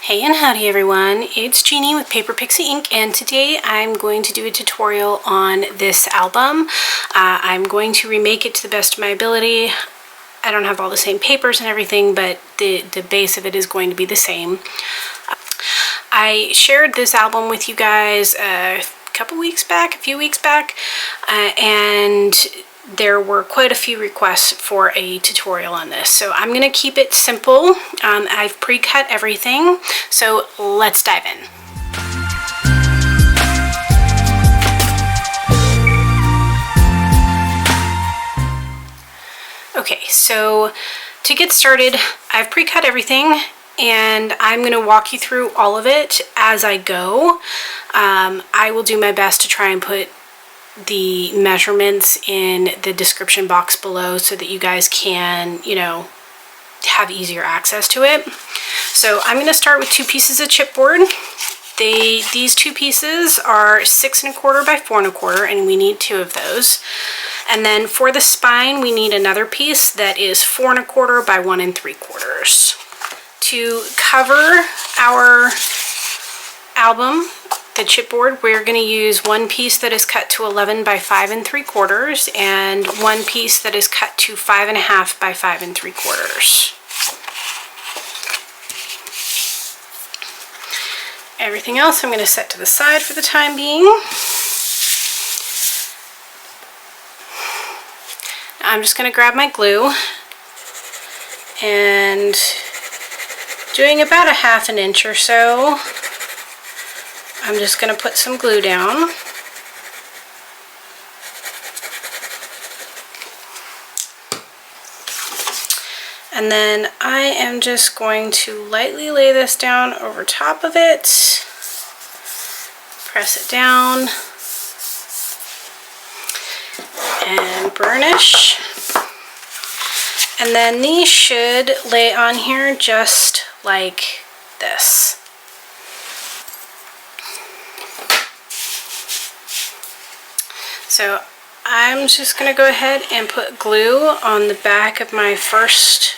Hey and howdy everyone, it's Jeannie with Paper Pixie Ink, and today I'm going to do a tutorial on this album. I'm going to remake it to the best of my ability. I don't have all the same papers and everything, but the base of it is going to be the same. I shared this album with you guys a few weeks back, and there were quite a few requests for a tutorial on this. So I'm going to keep it simple. I've pre-cut everything, so let's dive in. Okay, so to get started, I've pre-cut everything and I'm going to walk you through all of it as I go. I will do my best to try and put the measurements in the description box below so that you guys can, have easier access to it. So I'm going to start with two pieces of chipboard. These two pieces are 6 1/4 by 4 1/4, and we need 2 of those. And then for the spine, we need another piece that is 4 1/4 by 1 3/4. To cover our album, the chipboard, we're going to use one piece that is cut to 11 by 5 3/4 and one piece that is cut to 5 1/2 by 5 3/4. Everything else I'm going to set to the side for the time being. I'm just going to grab my glue and doing about a 1/2 inch or so, I'm just going to put some glue down. And then I am just going to lightly lay this down over top of it, press it down, and burnish. And then these should lay on here just like this. So I'm just going to go ahead and put glue on the back of my first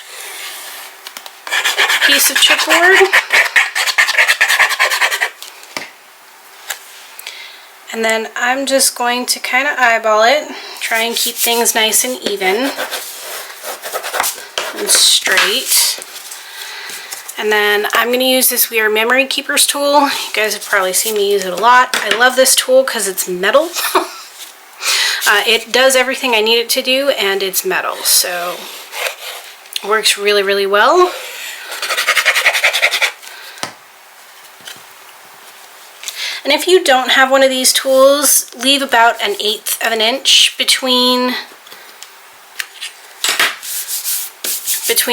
piece of chipboard. And then I'm just going to kind of eyeball it, try and keep things nice and even and straight. And then I'm going to use this Weird Memory Keepers tool. You guys have probably seen me use it a lot. I love this tool because it's metal. It does everything I need it to do, and it's metal, so it works really, really well. And if you don't have one of these tools, leave about 1/8 of an inch between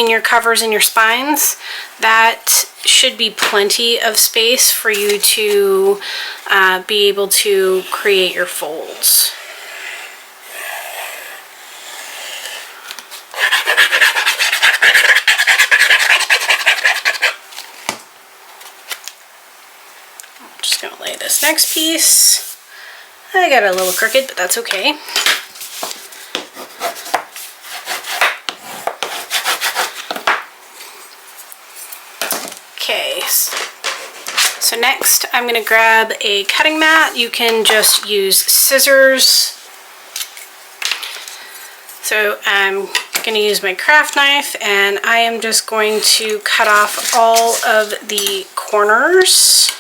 your covers and your spines. That should be plenty of space for you to be able to create your folds. This next piece, I got it a little crooked, but that's okay. Okay, so next I'm going to grab a cutting mat. You can just use scissors. So I'm going to use my craft knife, and I am just going to cut off all of the corners.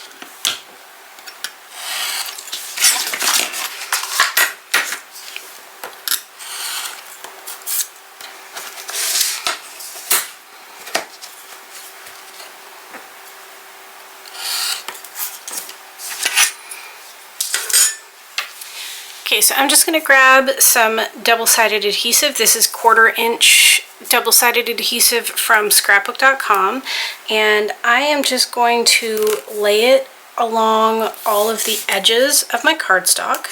Okay, so I'm just going to grab some double-sided adhesive. This is 1/4 inch double-sided adhesive from scrapbook.com, and I am just going to lay it along all of the edges of my cardstock.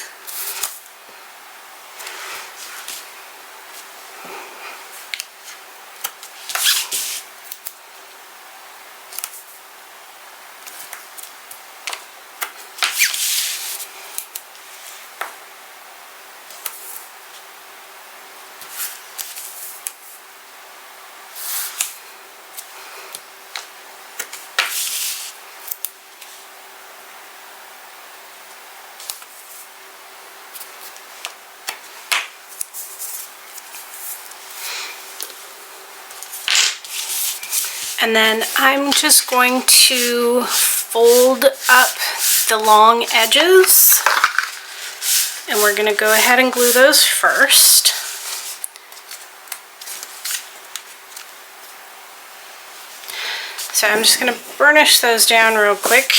And then I'm just going to fold up the long edges, and we're going to go ahead and glue those first. So I'm just going to burnish those down real quick.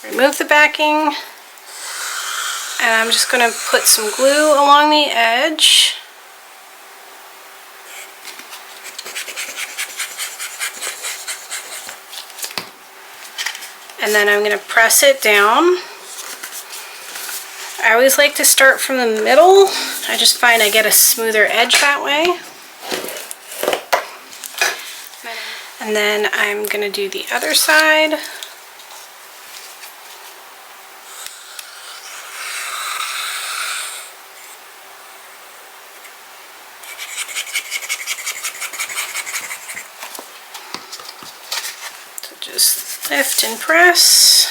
Remove the backing, and I'm just going to put some glue along the edge. And then I'm going to press it down. I always like to start from the middle. I just find I get a smoother edge that way. And then I'm going to do the other side. So just lift and press.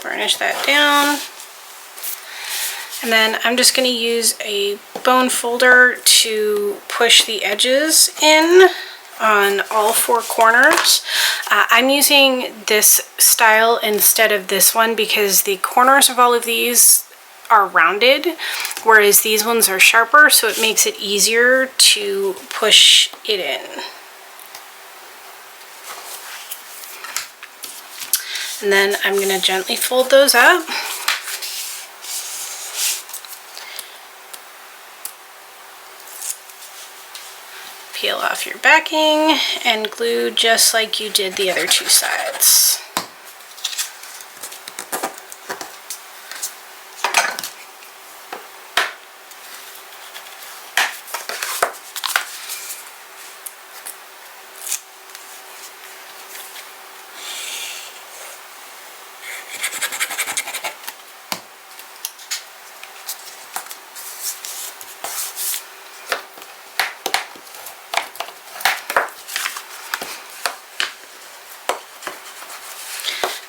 Burnish that down. And then I'm just going to use a bone folder to push the edges in on all four corners. I'm using this style instead of this one because the corners of all of these are rounded, whereas these ones are sharper, so it makes it easier to push it in. And then I'm going to gently fold those up. Peel off your backing and glue just like you did the other two sides.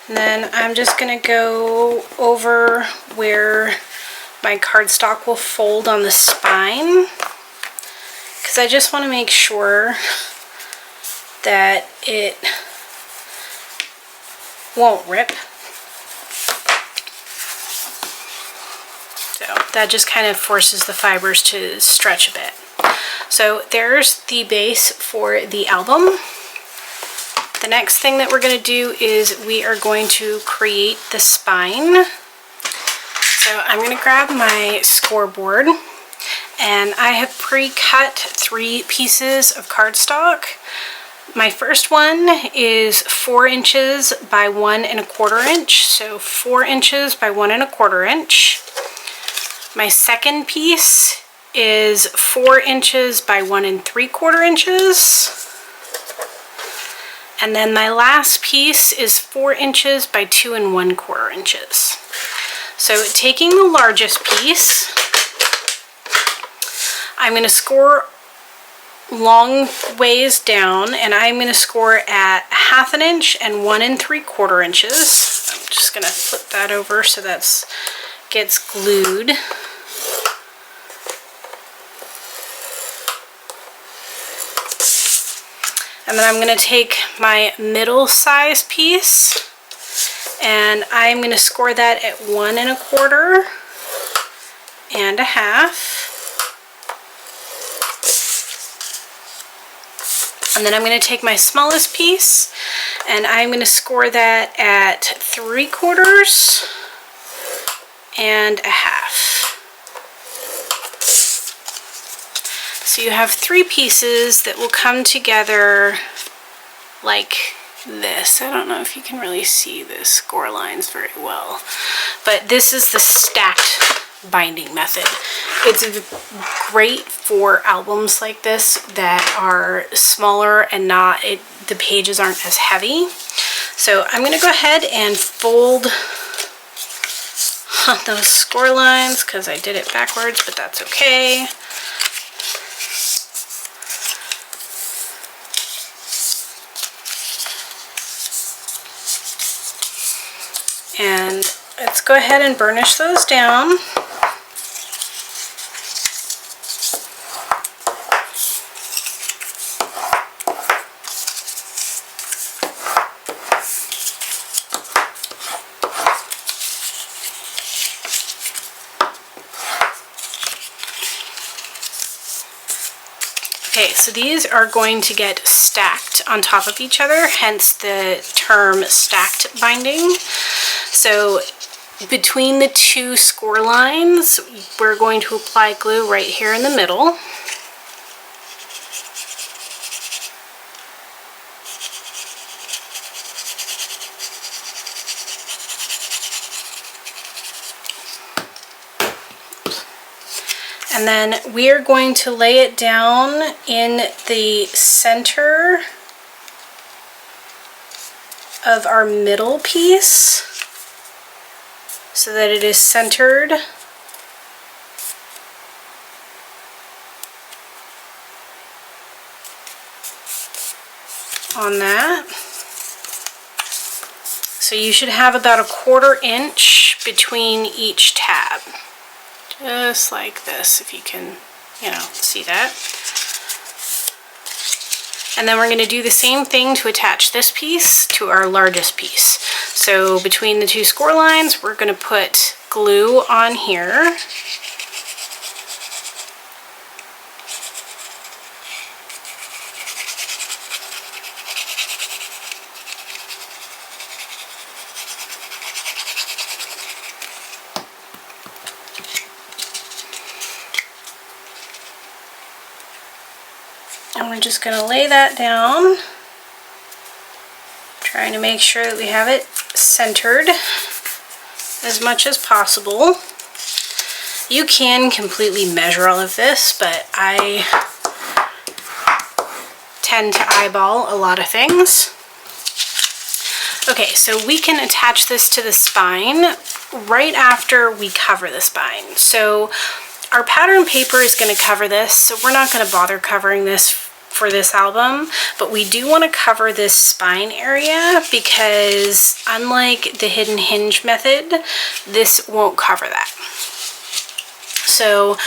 And then I'm just going to go over where my cardstock will fold on the spine, because I just want to make sure that it won't rip. So that just kind of forces the fibers to stretch a bit. So there's the base for the album. The next thing that we're going to do is we are going to create the spine. So I'm going to grab my scoreboard, and I have pre-cut 3 pieces of cardstock. My first one is 4 inches by 1 1/4 inch, so 4 inches by 1 1/4 inch. My second piece is 4 inches by 1 3/4 inches. And then my last piece is 4 inches by 2 1/4 inches. So taking the largest piece, I'm going to score long ways down, and I'm going to score at 1/2 inch and 1 3/4 inches. I'm just going to flip that over so that gets glued. And then I'm going to take my middle size piece, and I'm going to score that at 1 1/4 and 1/2. And then I'm going to take my smallest piece, and I'm going to score that at 3/4 and 1/2. So you have 3 pieces that will come together like this. I don't know if you can really see the score lines very well, but this is the stacked binding method. It's great for albums like this that are smaller and the pages aren't as heavy. So I'm going to go ahead and fold those score lines because I did it backwards, but that's okay. And let's go ahead and burnish those down. Okay, so these are going to get stacked on top of each other, hence the term stacked binding. So between the two score lines, we're going to apply glue right here in the middle. And then we are going to lay it down in the center of our middle piece so that it is centered on that. So you should have about 1/4 inch between each tab. Just like this, if you can, see that. And then we're going to do the same thing to attach this piece to our largest piece. So between the two score lines, we're going to put glue on here. And we're just going to lay that down, trying to make sure that we have it centered as much as possible. You can completely measure all of this, but I tend to eyeball a lot of things. Okay, so we can attach this to the spine right after we cover the spine. So our pattern paper is going to cover this, so we're not going to bother covering this for this album, but we do want to cover this spine area because unlike the hidden hinge method, this won't cover that. So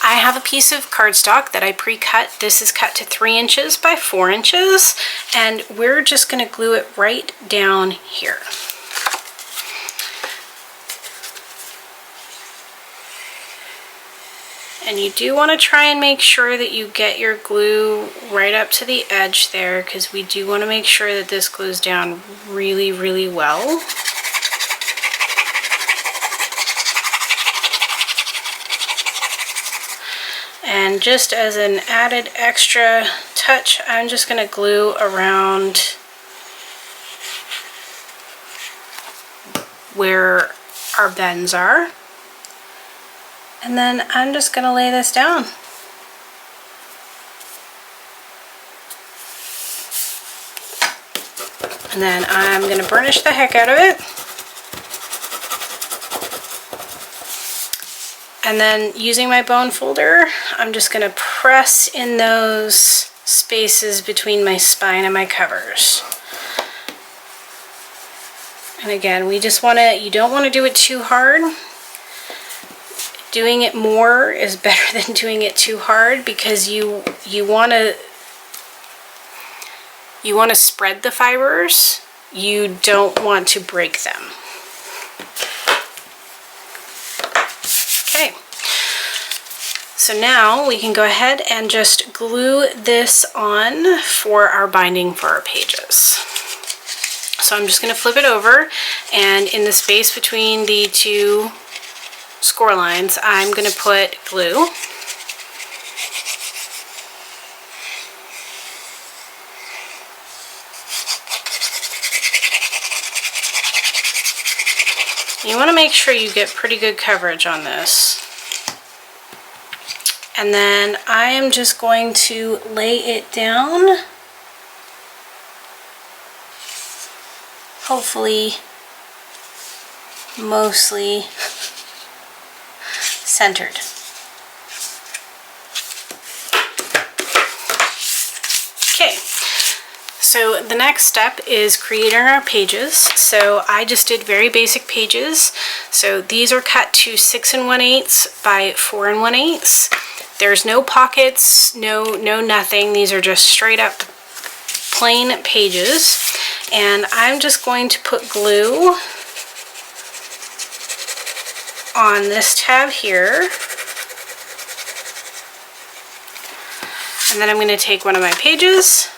I have a piece of cardstock that I pre-cut. This is cut to 3 inches by 4 inches, and we're just going to glue it right down here. And you do want to try and make sure that you get your glue right up to the edge there, because we do want to make sure that this glues down really, really well. And just as an added extra touch, I'm just going to glue around where our bends are. And then I'm just going to lay this down. And then I'm going to burnish the heck out of it. And then using my bone folder, I'm just going to press in those spaces between my spine and my covers. And again, we just want to, you don't want to do it too hard. Doing it more is better than doing it too hard, because you want to spread the fibers. You don't want to break them. Okay. So now we can go ahead and just glue this on for our binding for our pages. So I'm just going to flip it over, and in the space between the two score lines, I'm going to put glue. You want to make sure you get pretty good coverage on this. And then I am just going to lay it down, hopefully mostly centered. Okay, So the next step is creating our pages. So I just did very basic pages. So these are cut to 6 1/8 by 4 1/8. There's no pockets, no nothing. These are just straight up plain pages. And I'm just going to put glue on this tab here. And then I'm going to take one of my pages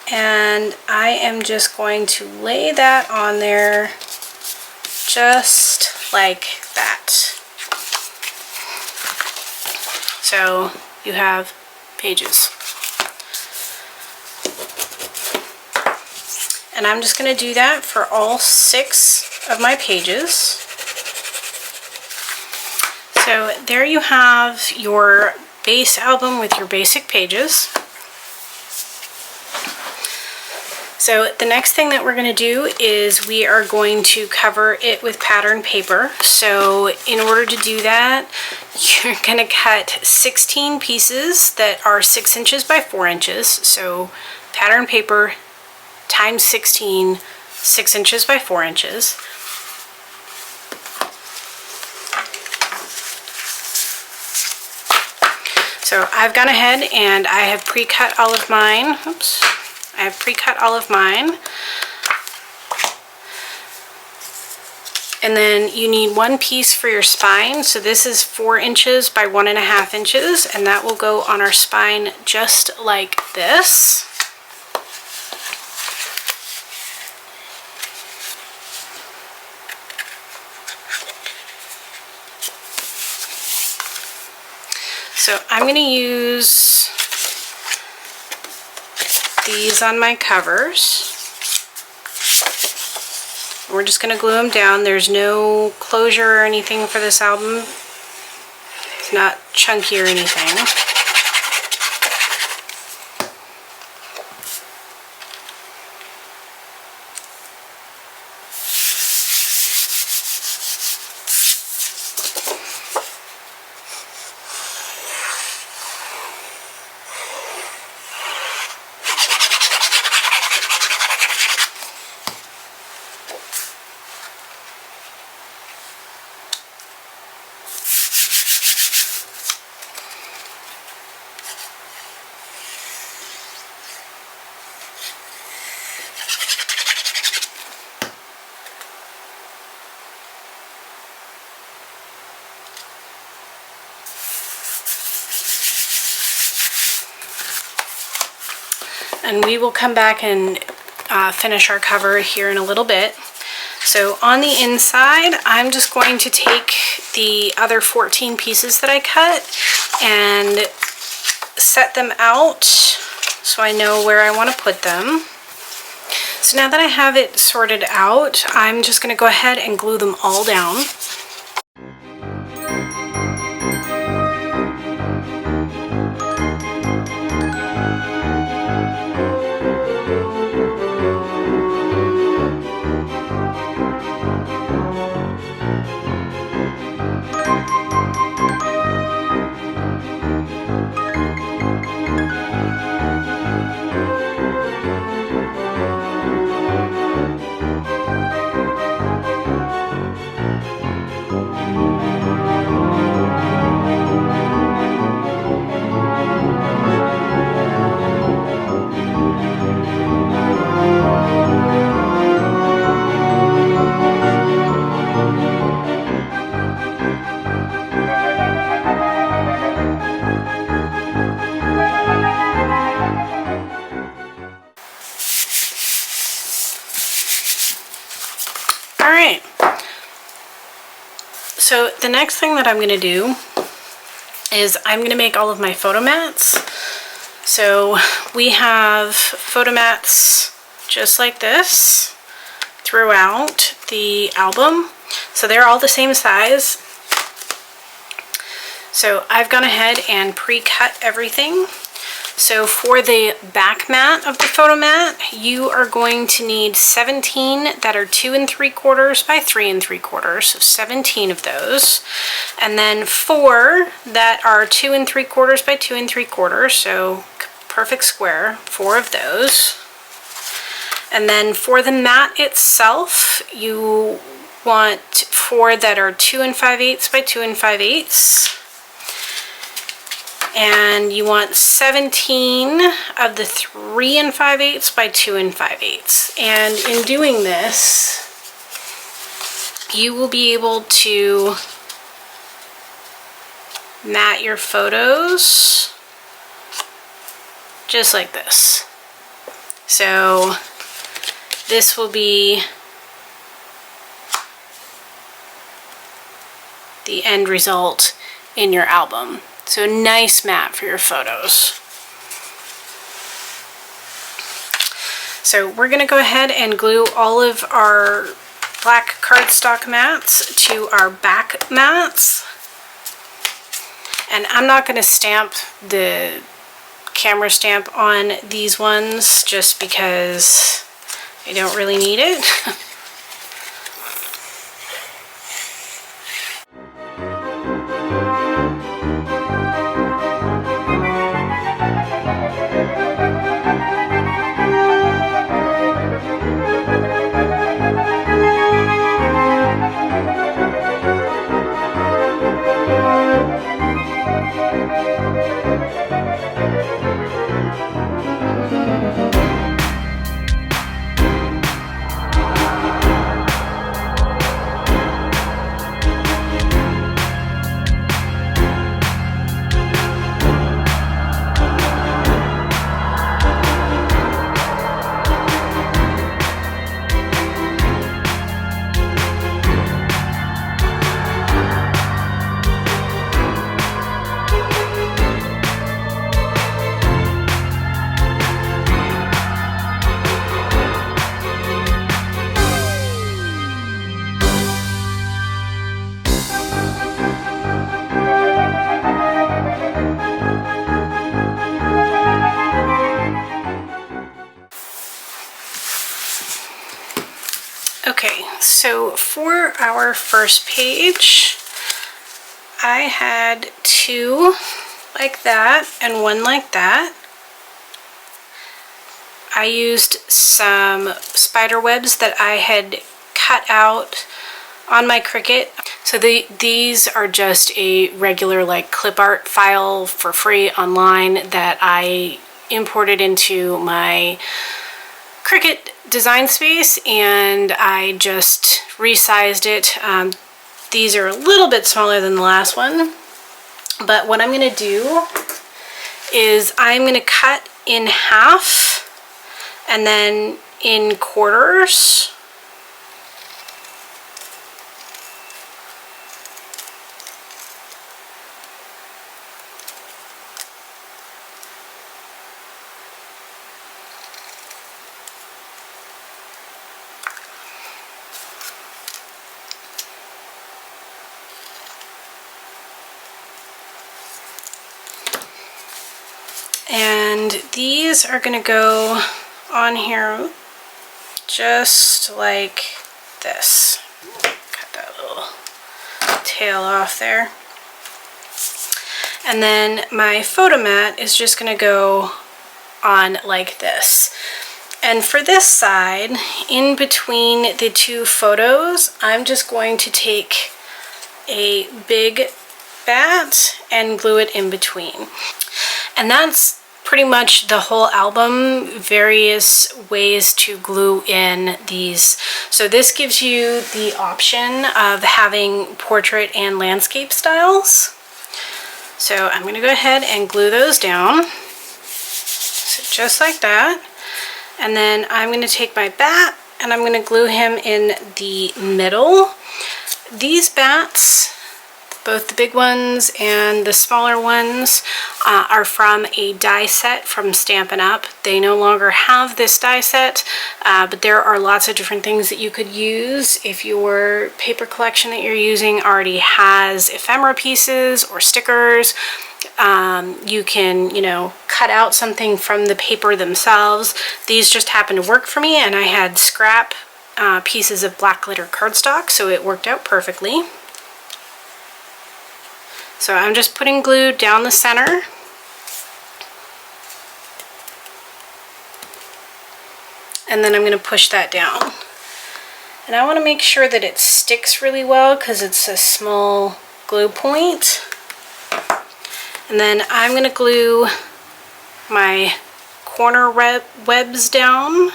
and I am just going to lay that on there just like that. So you have pages. And I'm just going to do that for all 6 of my pages. So there you have your base album with your basic pages. So the next thing that we're going to do is we are going to cover it with pattern paper. So in order to do that, you're going to cut 16 pieces that are 6 inches by 4 inches. So pattern paper times 16, 6 inches by 4 inches. So I've gone ahead and I have pre-cut all of mine. Oops. I have pre-cut all of mine. And then you need 1 piece for your spine. So this is 4 inches by 1.5 inches, and that will go on our spine just like this. So I'm going to use these on my covers. We're just going to glue them down. There's no closure or anything for this album. It's not chunky or anything. And we will come back and finish our cover here in a little bit. So on the inside, I'm just going to take the other 14 pieces that I cut and set them out so I know where I want to put them. So now that I have it sorted out, I'm just going to go ahead and glue them all down. Alright, so the next thing that I'm going to do is I'm going to make all of my photo mats. So we have photo mats just like this throughout the album. So they're all the same size. So I've gone ahead and pre-cut everything. So for the back mat of the photo mat, you are going to need 17 that are 2 3/4 by 3 3/4, so 17 of those. And then 4 that are 2 3/4 by 2 3/4, so perfect square, 4 of those. And then for the mat itself, you want 4 that are 2 5/8 by 2 5/8. And you want 17 of the 3 5/8 by 2 5/8. And in doing this, you will be able to mat your photos just like this. So this will be the end result in your album. So a nice mat for your photos. So we're gonna go ahead and glue all of our black cardstock mats to our back mats. And I'm not gonna stamp the camera stamp on these ones just because I don't really need it. Okay, so for our first page, I had 2 like that and 1 like that. I used some spider webs that I had cut out on my Cricut. So these are just a regular like clip art file for free online that I imported into my Cricut design space, and I just resized it. These are a little bit smaller than the last one, but what I'm going to do is I'm going to cut in half and then in quarters. And these are going to go on here just like this. Cut that little tail off there. And then my photo mat is just going to go on like this. And for this side, in between the 2 photos, I'm just going to take a big bat and glue it in between. And that's pretty much the whole album, various ways to glue in these. So this gives you the option of having portrait and landscape styles. So I'm going to go ahead and glue those down. So just like that. And then I'm going to take my bat and I'm going to glue him in the middle. These bats, both the big ones and the smaller ones, are from a die set from Stampin' Up. They no longer have this die set, but there are lots of different things that you could use if your paper collection that you're using already has ephemera pieces or stickers. You can, you know, cut out something from the paper themselves. These just happened to work for me, and I had scrap pieces of black glitter cardstock, so it worked out perfectly. So I'm just putting glue down the center. and then I'm going to push that down. And I want to make sure that it sticks really well because it's a small glue point. And then I'm going to glue my corner webs down.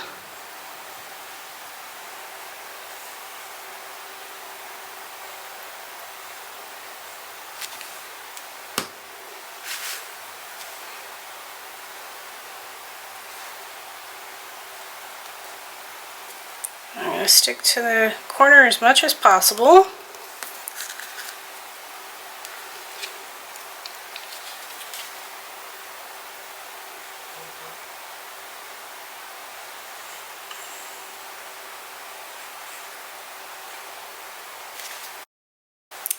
I'm going to stick to the corner as much as possible.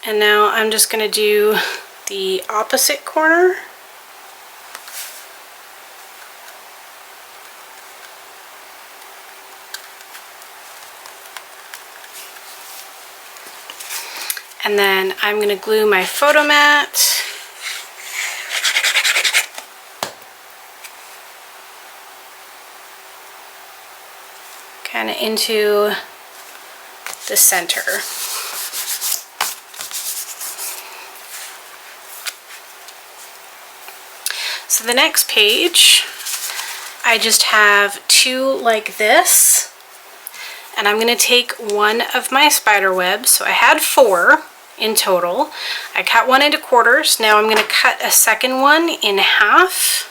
And now I'm just going to do the opposite corner. And then I'm going to glue my photo mat. Kind of into the center. So the next page, I just have two like this, and I'm going to take one of my spider webs. So I had 4 in total. I cut one into quarters. Now I'm going to cut a second one in half.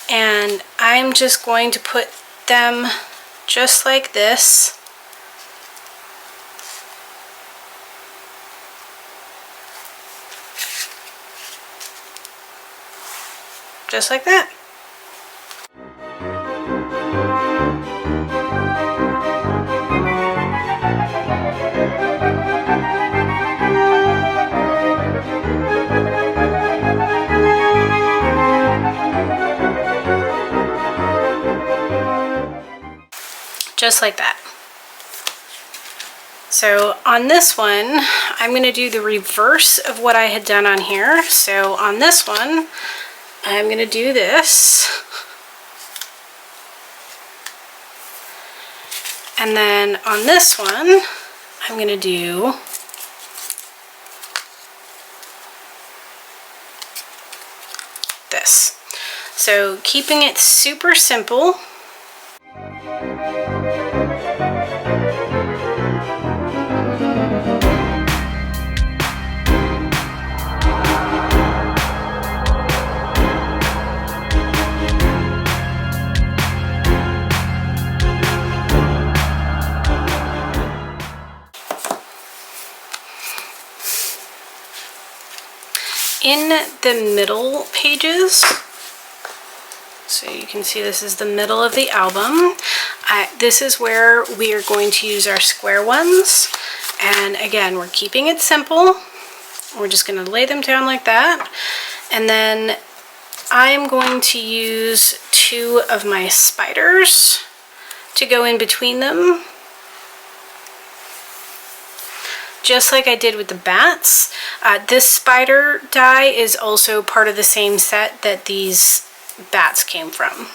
And I'm just going to put them just like this. Just like that. Just like that. So on this one, I'm going to do the reverse of what I had done on here. So on this one, I'm going to do this. And then on this one, I'm going to do this. So keeping it super simple. In the middle pages, so you can see this is the middle of the album, this is where we are going to use our square ones. And again, we're keeping it simple. We're just going to lay them down like that. And then I'm going to use 2 of my spiders to go in between them. Just like I did with the bats. This spider die is also part of the same set that these bats came from.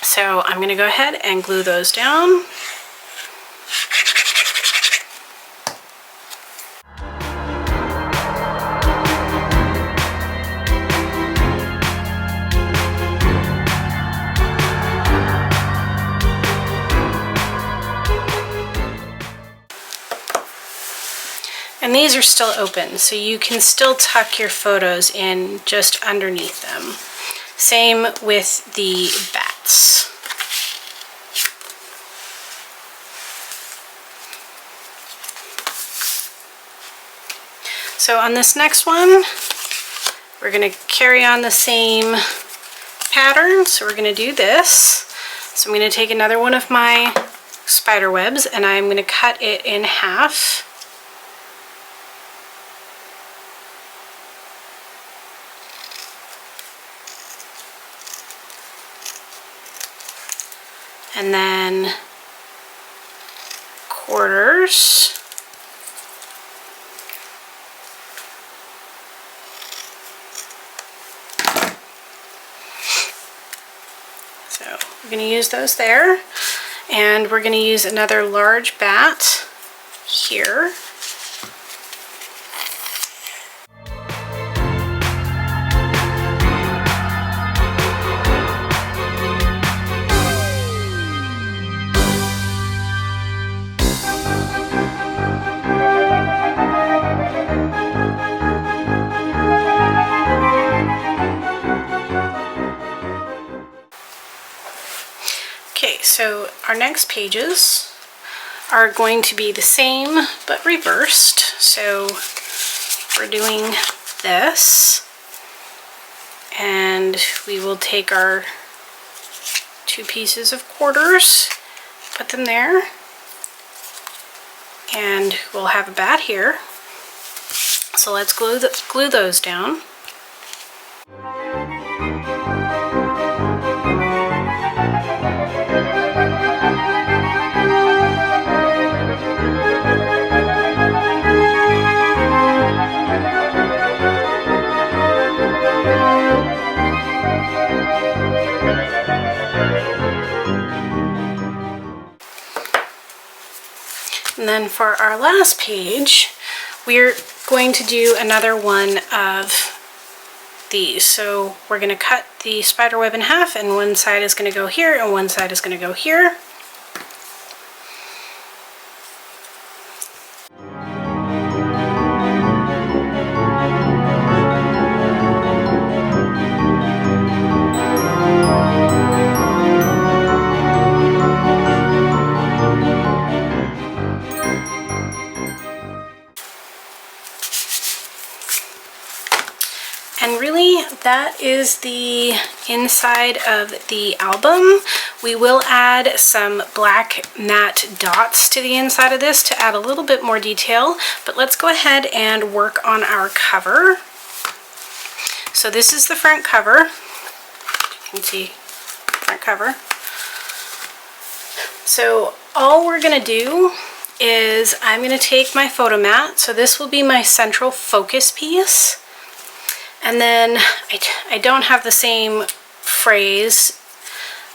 So I'm going to go ahead and glue those down. And these are still open, so you can still tuck your photos in just underneath them. Same with the bats. So on this next one, we're going to carry on the same pattern. So we're going to do this. So I'm going to take another one of my spider webs and I'm going to cut it in half. And then quarters. going to use those there. And we're going to use another large bat here. Okay, so our next pages are going to be the same but reversed. So we're doing this, and we will take our 2 pieces of quarters, put them there, and we'll have a bat here. So let's glue those down. And then for our last page, we're going to do another one of these. So we're going to cut the spider web in half, and one side is going to go here and one side is going to go here. And really, that is the inside of the album. We will add some black matte dots to the inside of this to add a little bit more detail, but let's go ahead and work on our cover. So this is the front cover. You can see front cover. So all we're gonna do is I'm gonna take my photo mat. So this will be my central focus piece. And then I don't have the same phrase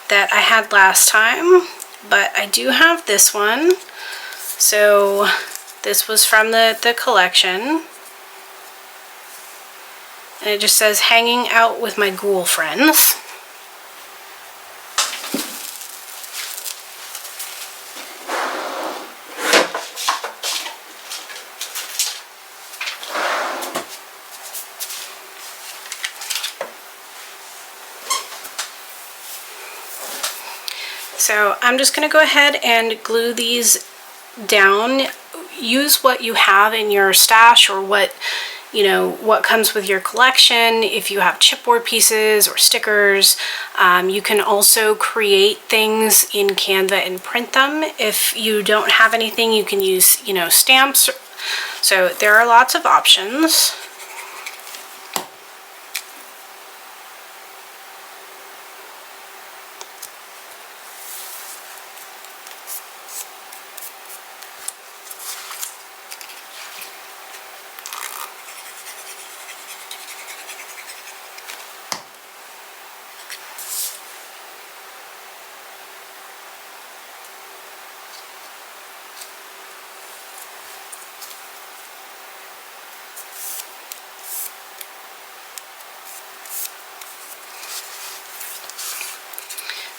that I had last time, but I do have this one. So this was from the collection. And it just says, hanging out with my ghoul friends. So I'm just going to go ahead and glue these down. Use what you have in your stash, or what comes with your collection. If you have chipboard pieces or stickers, you can also create things in Canva and print them. If you don't have anything, you can use, stamps. So there are lots of options.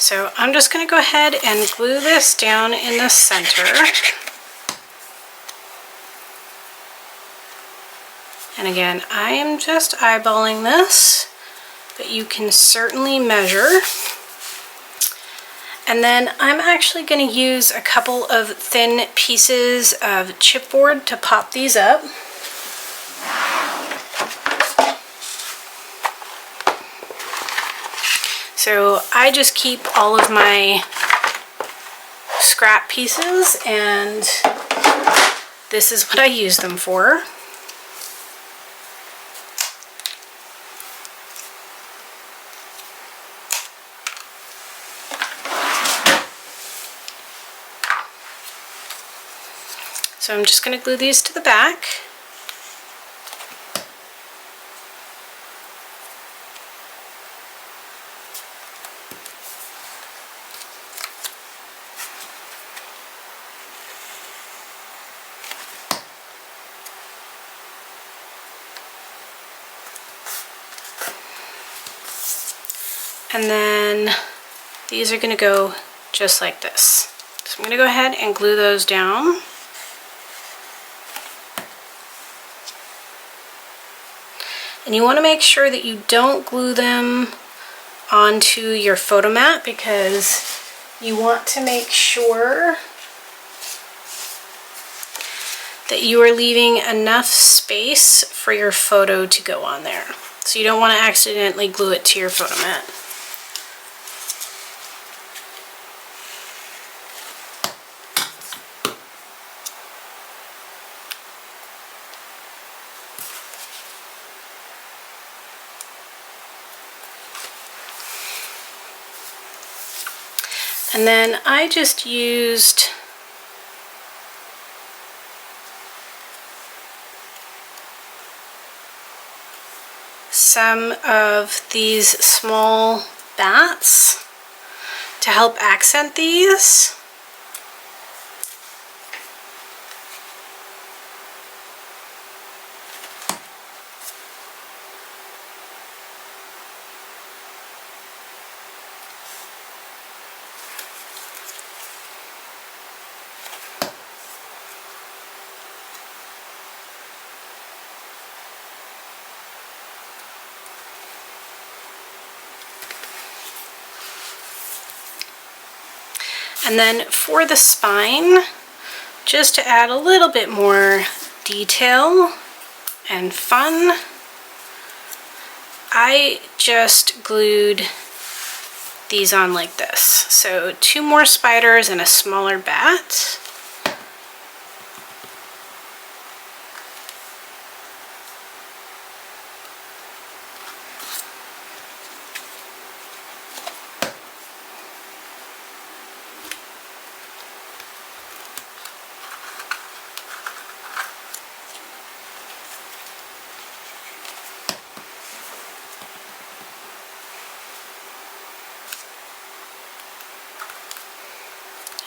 So I'm just going to go ahead and glue this down in the center. And again, I am just eyeballing this, but you can certainly measure. And then I'm actually going to use a couple of thin pieces of chipboard to pop these up. So I just keep all of my scrap pieces, and this is what I use them for. So I'm just going to glue these to the back. And then these are going to go just like this. So I'm going to go ahead and glue those down. And you want to make sure that you don't glue them onto your photo mat, because you want to make sure that you are leaving enough space for your photo to go on there. So you don't want to accidentally glue it to your photo mat. And then I just used some of these small bats to help accent these. And then for the spine, just to add a little bit more detail and fun, I just glued these on like this. So 2 more spiders and a smaller bat.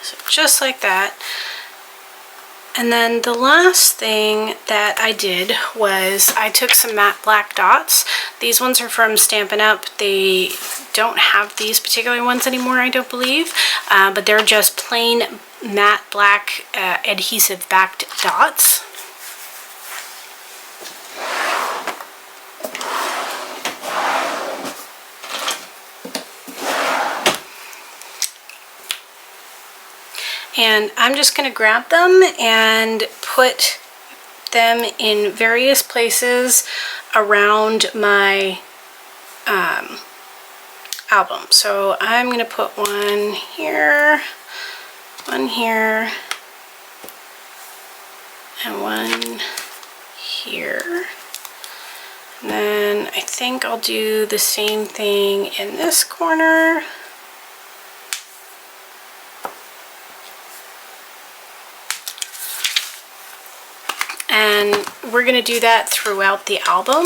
So just like that. And then the last thing that I did was I took some matte black dots. These ones are from Stampin' Up. They don't have these particular ones anymore, I don't believe, but they're just plain matte black adhesive backed dots. And I'm just going to grab them and put them in various places around my album. So I'm going to put one here, and one here. And then I think I'll do the same thing in this corner. And we're going to do that throughout the album.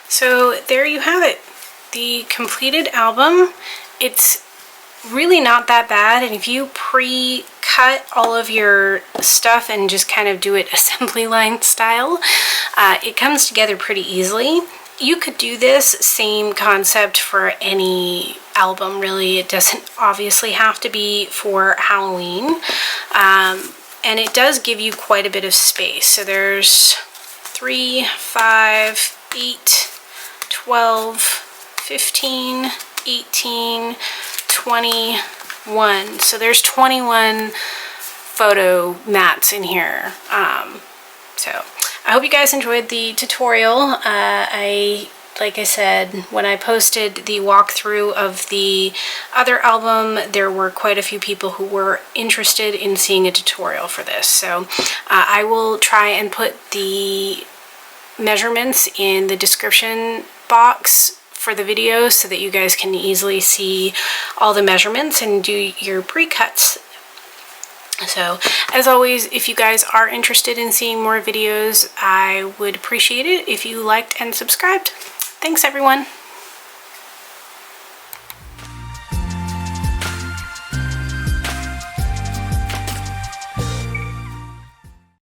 So there you have it, the completed album. It's really not that bad, and if you pre-cut all of your stuff and just kind of do it assembly line style, it comes together pretty easily. You could do this same concept for any album, really. It doesn't obviously have to be for Halloween, and it does give you quite a bit of space. So there's 3, 5, 8, 12, 15, 18, 21. So there's 21 photo mats in here. So I hope you guys enjoyed the tutorial. Like I said, when I posted the walkthrough of the other album, there were quite a few people who were interested in seeing a tutorial for this. So I will try and put the measurements in the description box for the video so that you guys can easily see all the measurements and do your pre-cuts. So as always, if you guys are interested in seeing more videos, I would appreciate it if you liked and subscribed. Thanks everyone.